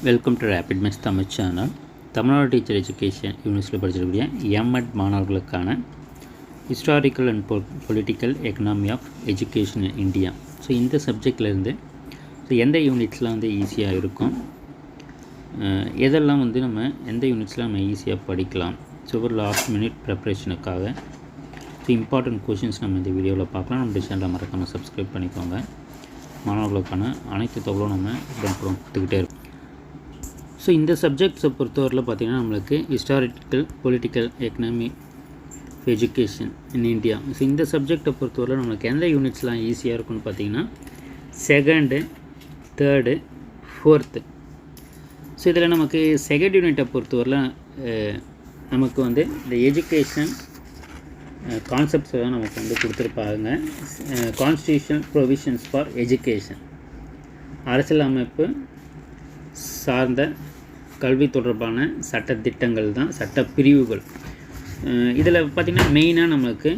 Welcome to rapid maths Tamil channel. Tamil Nadu teacher education யூனிவர்சிட்டியில் படிச்சிருக்கக்கூடிய M Ed மாணவர்களுக்கான historical and political economy of education in India. So இந்த சப்ஜெக்ட்லேருந்து எந்த யூனிட்ஸ்லாம் வந்து ஈஸியாக இருக்கும், எதெல்லாம் வந்து நம்ம எந்த யூனிட்ஸ்லாம் நம்ம ஈஸியாக படிக்கலாம். ஸோ ஒரு லாஸ்ட் மினிட் ப்ரிப்ரேஷனுக்காக இம்பார்ட்டன்ட் கொஷின்ஸ் நம்ம இந்த வீடியோவில் பார்க்கலாம். நம்ம சேனலை மறக்காமல் சப்ஸ்கிரைப் பண்ணிக்கோங்க. மாணவர்களுக்கான அனைத்து தகவலும் நம்ம உடனுக்குடன் கொடுத்துக்கிட்டே இருக்கோம். ஸோ இந்த சப்ஜெக்ட்ஸை பொறுத்தவரையில் பார்த்திங்கன்னா நம்மளுக்கு historical political economy education in India. So இந்த சப்ஜெக்டை பொறுத்தவரையில் நம்மளுக்கு எந்த யூனிட்ஸ்லாம் ஈஸியாக இருக்குன்னு பார்த்திங்கன்னா செகண்டு, தேர்டு, ஃபோர்த்து. ஸோ இதில் நமக்கு செகண்ட் யூனிட்டை பொறுத்தவரையில் நமக்கு வந்து இந்த எஜுகேஷன் கான்செப்ட்ஸ் தான் நமக்கு வந்து கொடுத்துருப்பாங்க. கான்ஸ்டியூஷனல் ப்ரொவிஷன்ஸ் ஃபார் எஜுகேஷன், அரசியலமைப்பு சார்ந்த கல்வி தொடர்பான சட்டத்திட்டங்கள் தான், சட்ட பிரிவுகள். இதில் பார்த்திங்கன்னா மெயினாக நம்மளுக்கு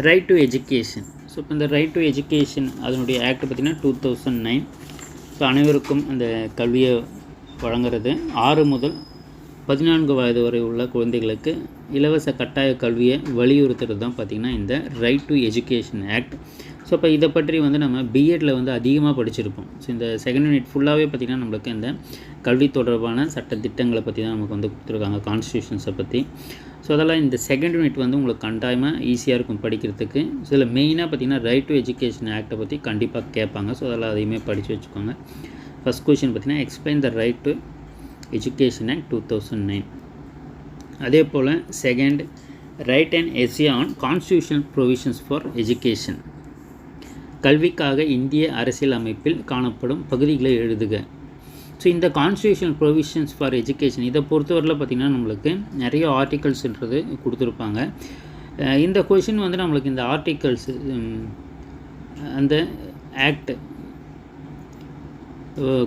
ரைட் டு எஜுகேஷன். ஸோ இப்போ இந்த ரைட் டு எஜுகேஷன் அதனுடைய ஆக்ட் பார்த்திங்கன்னா 2009. ஸோ அனைவருக்கும் அந்த கல்வியை வழங்குறது. 6 முதல் 14 வயது வரை உள்ள குழந்தைகளுக்கு இலவச கட்டாய கல்வியை வலியுறுத்துறது தான் பார்த்திங்கன்னா இந்த right to education act. So இப்போ இதை பற்றி வந்து நம்ம பிஎட்டில் வந்து அதிகமாக படிச்சிருப்போம். ஸோ இந்த செகண்ட் யூனிட் ஃபுல்லாகவே பார்த்திங்கன்னா நம்மளுக்கு இந்த கல்வி தொடர்பான சட்டத்திட்டங்களை பற்றி தான் நமக்கு வந்து கொடுத்துருக்காங்க, கான்ஸ்டியூஷன்ஸை பற்றி. ஸோ அதெல்லாம் இந்த செகண்ட் யூனிட் வந்து உங்களுக்கு கட்டாயமாக ஈஸியாக இருக்கும் படிக்கிறதுக்கு. ஸோ இதில் மெயினாக பார்த்திங்கன்னா ரைட் டு எஜுகேஷன் ஆக்டை பற்றி கண்டிப்பாக கேட்பாங்க. ஸோ அதெல்லாம் அதையுமே படித்து வச்சுக்கோங்க. ஃபஸ்ட் கொஷின் பார்த்திங்கன்னா explain the right to education act 2009. அதே போல் second, write and essay on constitutional provisions for education, கல்விக்காக இந்திய அரசியல் அமைப்பில் காணப்படும் பகுதிகளை எழுதுக. ஸோ இந்த கான்ஸ்டியூஷனல் ப்ரொவிஷன்ஸ் ஃபார் எஜுகேஷன் இதை பொறுத்தவரையில் பார்த்திங்கன்னா நம்மளுக்கு நிறைய ஆர்டிகல்ஸ்ன்றது கொடுத்துருப்பாங்க. இந்த கொஷின் வந்து நம்மளுக்கு இந்த ஆர்டிகல்ஸ் அந்த ஆக்ட்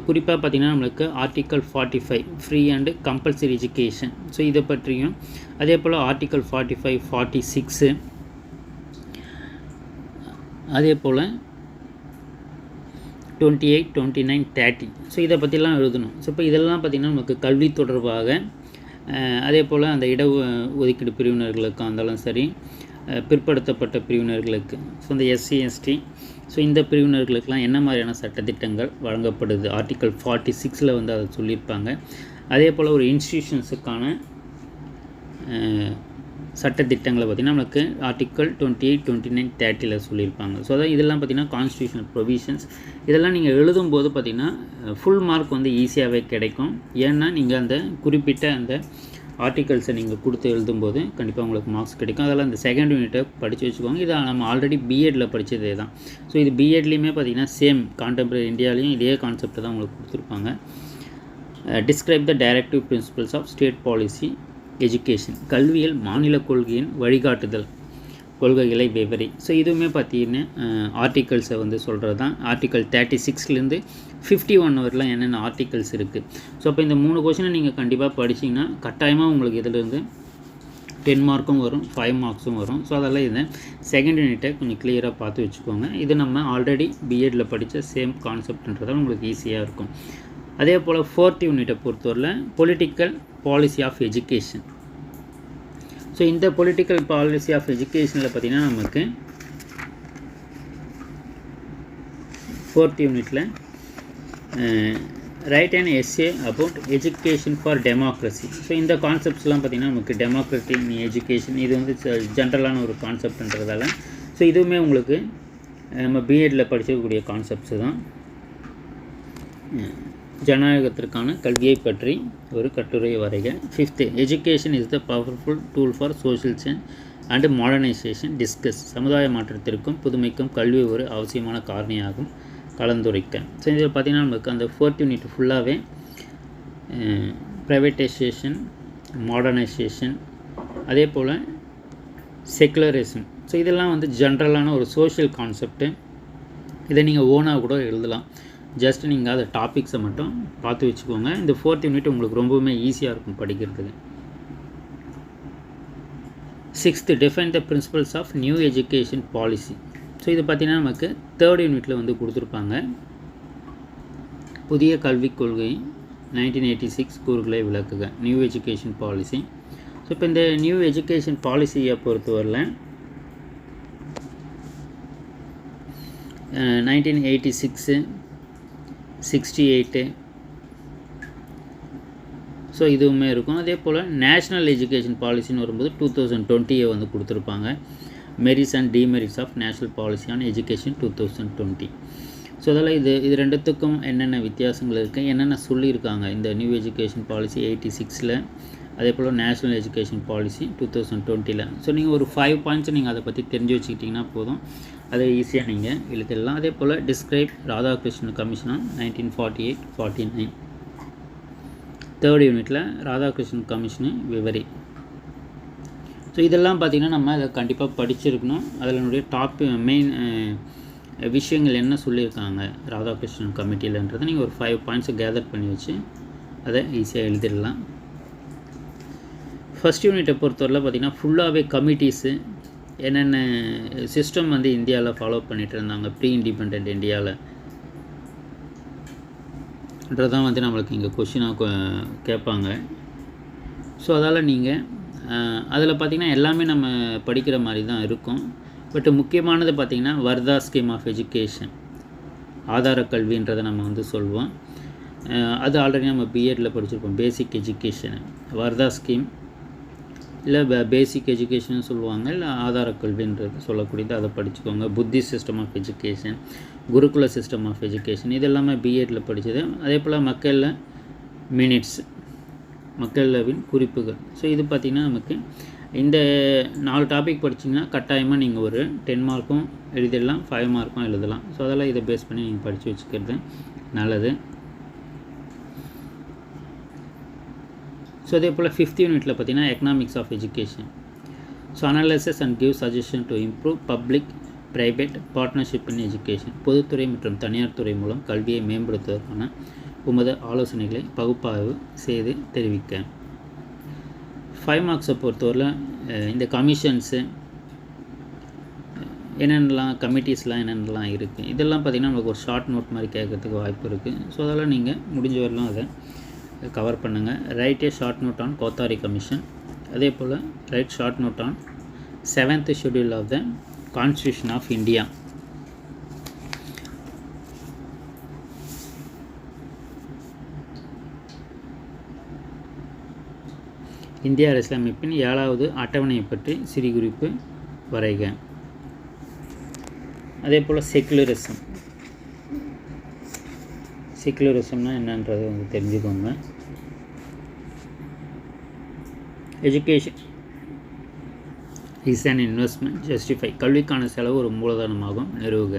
குறிப்பாக பார்த்திங்கன்னா நம்மளுக்கு article 45 free and compulsory education. So இதை பற்றியும், அதே போல் ஆர்டிக்கல் 45, 46, அதே போல் 28, 29, 30. ஸோ இதை பற்றிலாம் எழுதணும். ஸோ இப்போ இதெல்லாம் பார்த்திங்கன்னா நமக்கு கல்வி தொடர்பாக, அதே போல் அந்த இட ஒதுக்கீடு பிரிவினர்களுக்காக இருந்தாலும் சரி, பிற்படுத்தப்பட்ட பிரிவினர்களுக்கு, ஸோ இந்த எஸ்சி எஸ்டி, ஸோ இந்த பிரிவினர்களுக்கெல்லாம் என்ன மாதிரியான சட்டத்திட்டங்கள் வழங்கப்படுது, ஆர்டிக்கல் 46 வந்து அதை சொல்லியிருப்பாங்க. அதே போல் ஒரு இன்ஸ்டிடியூஷன்ஸுக்கான சட்டத்திட்டங்களை பார்த்திங்கன்னா நம்மளுக்கு ஆர்டிக்கல் 28, 29, 30 சொல்லியிருப்பாங்க. ஸோ அதான் இதெல்லாம் பார்த்திங்கன்னா கான்ஸ்டியூஷனல் ப்ரொவிஷன்ஸ். இதெல்லாம் நீங்கள் எழுதும்போது பார்த்திங்கன்னா ஃபுல் மார்க் வந்து ஈஸியாகவே கிடைக்கும். ஏன்னா நீங்கள் அந்த குறிப்பிட்ட அந்த ஆர்டிகல்ஸை நீங்கள் கொடுத்து எழுதும்போது கண்டிப்பாக உங்களுக்கு மார்க்ஸ் கிடைக்கும். அதெல்லாம் இந்த செகண்ட் யூனிட்டை படித்து வச்சுக்கோங்க. இதை நம்ம ஆல்ரெடி பிஎட்டில் படித்ததே தான். ஸோ இது பிஎட்லேயுமே பார்த்திங்கன்னா சேம் கான்டெம்பரரி இந்தியாவிலையும் இதே கான்செப்டை தான் உங்களுக்கு கொடுத்துருப்பாங்க. Describe the directive principles of state policy education, கல்வியில் மாநில கொள்கையின் வழிகாட்டுதல் கொள்கைகளை விவரி. ஸோ இதுவுமே பார்த்தீங்கன்னா ஆர்டிகல்ஸை வந்து சொல்கிறது தான். ஆர்டிக்கல் 36 51 வரலாம் என்னென்ன ஆர்டிகல்ஸ் இருக்குது. ஸோ அப்போ இந்த 3 கொஷினை நீங்கள் கண்டிப்பாக படிச்சிங்கன்னா கட்டாயமாக உங்களுக்கு இதிலேருந்து 10 மார்க்கும் வரும், 5 மார்க்ஸும் வரும். ஸோ அதெல்லாம் இதை செகண்ட் யூனிட்டை கொஞ்சம் கிளியராக பார்த்து வச்சுக்கோங்க. இது நம்ம ஆல்ரெடி பிஎட்டில் படித்த சேம் கான்செப்ட்ன்றதால் உங்களுக்கு ஈஸியாக இருக்கும். அதே போல் ஃபோர்த் யூனிட்டை பொறுத்தவரையில் political policy of education. So இந்த பொலிட்டிக்கல் பாலிசி ஆஃப் எஜுகேஷனில் பார்த்திங்கன்னா நமக்கு ஃபோர்த் யூனிட்டில் write and essay about education for democracy. So இந்த கான்செப்ட்ஸ்லாம் பார்த்திங்கன்னா நமக்கு டெமோக்ரட்டிக் எஜுகேஷன் இது வந்து ஜென்ரலான ஒரு கான்செப்ட்ன்றதால ஸோ இதுவுமே உங்களுக்கு நம்ம பிஎட்டில் படிக்கக்கூடிய கான்செப்ட்ஸு தான். ஜனநாயகத்திற்கான கல்வியை பற்றி ஒரு கட்டுரை வரைக. 5th, education is the powerful tool for social change and modernisation. Discuss, சமுதாய மாற்றத்திற்கும் புதுமைக்கும் கல்வி ஒரு அவசியமான காரணியாகும், கலந்துரைக்க. ஸோ இதில் பார்த்திங்கன்னா நமக்கு அந்த 4th யூனிட் ஃபுல்லாகவே ப்ரைவேட்டைசேஷன், மாடர்னைசேஷன், அதே போல் செக்குலரிசம். ஸோ இதெல்லாம் வந்து ஜென்ரலான ஒரு சோஷியல் கான்செப்ட்டு. இதை நீங்கள் ஓனாக கூட எழுதலாம். ஜஸ்ட் நீங்கள் அதை டாபிக்ஸை மட்டும் பார்த்து வச்சுக்கோங்க. இந்த 4th யூனிட் உங்களுக்கு ரொம்பவுமே ஈஸியாக இருக்கும் படிக்கிறதுக்கு. 6th, define the principles of new education policy. So இது பார்த்திங்கன்னா நமக்கு 3rd யூனிட்டில் வந்து கொடுத்துருப்பாங்க. புதிய கல்விக் கொள்கை 1986 கூறுகளை விளக்குக, நியூ எஜுகேஷன் பாலிசி. ஸோ இப்போ இந்த நியூ எஜுகேஷன் பாலிசியை பொறுத்தவரையில் 1986, 68 ஸோ இதுவுமே இருக்கும். அதே போல் நேஷ்னல் எஜுகேஷன் பாலிசின்னு வரும்போது 2020 வந்து கொடுத்துருப்பாங்க. Merits and demerits of national policy on education 2020. So அதெல்லாம் இது ரெண்டுத்துக்கும் என்னென்ன வித்தியாசங்கள் இருக்குது, என்னென்ன சொல்லியிருக்காங்க இந்த நியூ எஜுகேஷன் பாலிசி 86ல், அதே போல் நேஷ்னல் எஜுகேஷன் பாலிசி 2020ல். ஸோ நீங்கள் ஒரு 5 பாயிண்ட்ஸ் நீங்கள் அதை பற்றி தெரிஞ்சு வச்சுக்கிட்டிங்கன்னா போதும், அதை ஈஸியாக நீங்கள் எழுதிடலாம். அதே போல் டிஸ்கிரைப் ராதாகிருஷ்ணன் கமிஷன் 1948-49 3rd யூனிட்டில் ராதாகிருஷ்ணன் கமிஷனு விவரி. ஸோ இதெல்லாம் பார்த்திங்கன்னா நம்ம அதை கண்டிப்பாக படிச்சிருக்கணும். அதனுடைய மெயின் விஷயங்கள் என்ன சொல்லியிருக்காங்க ராதாகிருஷ்ணன் கமிட்டியிலன்றதை நீங்கள் ஒரு 5 பாயிண்ட்ஸை கேதர் பண்ணி வச்சு அதை ஈஸியாக எழுதிடலாம். ஃபஸ்ட் யூனிட்டை பொறுத்தவரையில் பார்த்திங்கன்னா ஃபுல்லாகவே கமிட்டிஸு என்னென்ன சிஸ்டம் வந்து இந்தியாவில் ஃபாலோ பண்ணிகிட்டு இருந்தாங்க ப்ரீ இண்டிபெண்ட் இந்தியாவில் தான் வந்து நம்மளுக்கு இங்கே கொஷினாக கேட்பாங்க. ஸோ அதால் நீங்கள் அதில் பார்த்திங்கன்னா எல்லாமே நம்ம படிக்கிற மாதிரி தான் இருக்கும். பட் முக்கியமானது பார்த்திங்கன்னா வர்தா ஸ்கீம் ஆஃப் எஜுகேஷன், ஆதார கல்வின்றதை நம்ம வந்து சொல்லுவோம். அது ஆல்ரெடி நம்ம பிஎட்டில் படிச்சிருப்போம். பேசிக் எஜுகேஷன் வர்தா ஸ்கீம் இல்லை பேசிக் எஜுகேஷன் சொல்லுவாங்க, இல்லை ஆதார கல்வின்றது சொல்லக்கூடியது, அதை படிச்சுக்கோங்க. புத்திஸ்ட் சிஸ்டம் ஆஃப் எஜுகேஷன், குருகுல சிஸ்டம் ஆஃப் எஜுகேஷன், இது எல்லாமே பிஎட்டில் படித்தது. அதே போல் மக்களில் மினிட்ஸ், மக்களவின் குறிப்புகள். ஸோ இது பார்த்திங்கன்னா நமக்கு இந்த 4 டாபிக் படிச்சிங்கன்னா கட்டாயமாக நீங்கள் ஒரு 10 மார்க்கும் எழுதிடலாம், 5 மார்க்கும் எழுதலாம். ஸோ அதெல்லாம் இதை பேஸ் பண்ணி நீங்கள் படித்து வச்சுக்கிறது நல்லது. ஸோ அதே போல் 5th யூனிட்டில் பார்த்திங்கன்னா economics of education. So analysis and give suggestion to improve public private partnership in education. பொதுத்துறை மற்றும் தனியார் துறை மூலம் கல்வியை மேம்படுத்துவதற்கான உமது ஆலோசனைகளை பகுப்பாய்வு செய்து தெரிவிக்க. 5 மார்க்ஸை பொறுத்தவரையில் இந்த கமிஷன்ஸு என்னென்னலாம், கமிட்டிஸ்லாம் என்னென்னலாம் இருக்குது, இதெல்லாம் பார்த்திங்கன்னா நமக்கு ஒரு ஷார்ட் நோட் மாதிரி கேட்குறதுக்கு வாய்ப்பு இருக்குது. ஸோ அதெல்லாம் நீங்கள் முடிஞ்ச வரலாம் அதை கவர் பண்ணுங்கள். Write a short note on Kothari commission. அதே போல் write short note on 7th schedule of the constitution of India. இந்திய அரசியலமைப்பின் 7வது அட்டவணையை பற்றி சிறு குறிப்பு வரைக. அதே போல் செக்குலரிசம்னா என்னன்றதை வந்து தெரிஞ்சுக்கோங்க. Education is an investment justify, கல்விக்கான செலவு ஒரு மூலதனமாகும் நிறுவுக.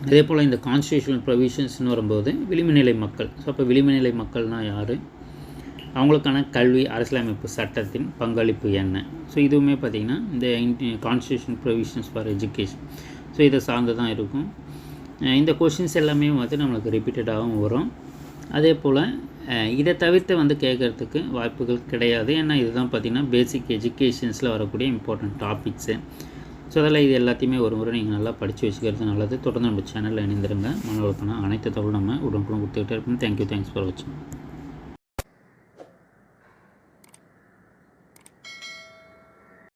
அதே போல் இந்த கான்ஸ்டியூஷனல் ப்ரொவிஷன்ஸ்னு வரும்போது விளிம்புநிலை மக்கள். ஸோ அப்போ விளிம்புநிலை மக்கள்னால் யார், அவங்களுக்கான கல்வி அரசியலமைப்பு சட்டத்தின் பங்களிப்பு என்ன. ஸோ இதுவுமே பார்த்திங்கன்னா இந்த constitution provisions for education, so இதை சார்ந்து தான் இருக்கும். இந்த கொஷின்ஸ் எல்லாமே வந்து நம்மளுக்கு ரிப்பீட்டடாகவும் வரும். அதே போல் இதை தவிர்த்து வந்து கேட்குறதுக்கு வாய்ப்புகள் கிடையாது. ஏன்னா இதுதான் பார்த்திங்கன்னா பேசிக் எஜுகேஷன்ஸில் வரக்கூடிய இம்பார்ட்டன்ட் டாபிக்ஸு. ஸோ அதெல்லாம் இது எல்லாத்தையுமே ஒரு முறை நீங்கள் நல்லா படித்து வச்சுக்கிறது நல்லது. தொடர்ந்து நம்ம சேனலில் இணைந்திருங்க. மாணவர்களுக்கான அனைத்து தகவலும் நம்ம உடனுக்குடன் கொடுத்துக்கிட்டே இருப்போம். தேங்க்யூ, தேங்க்ஸ் ஃபார் வாட்சிங்.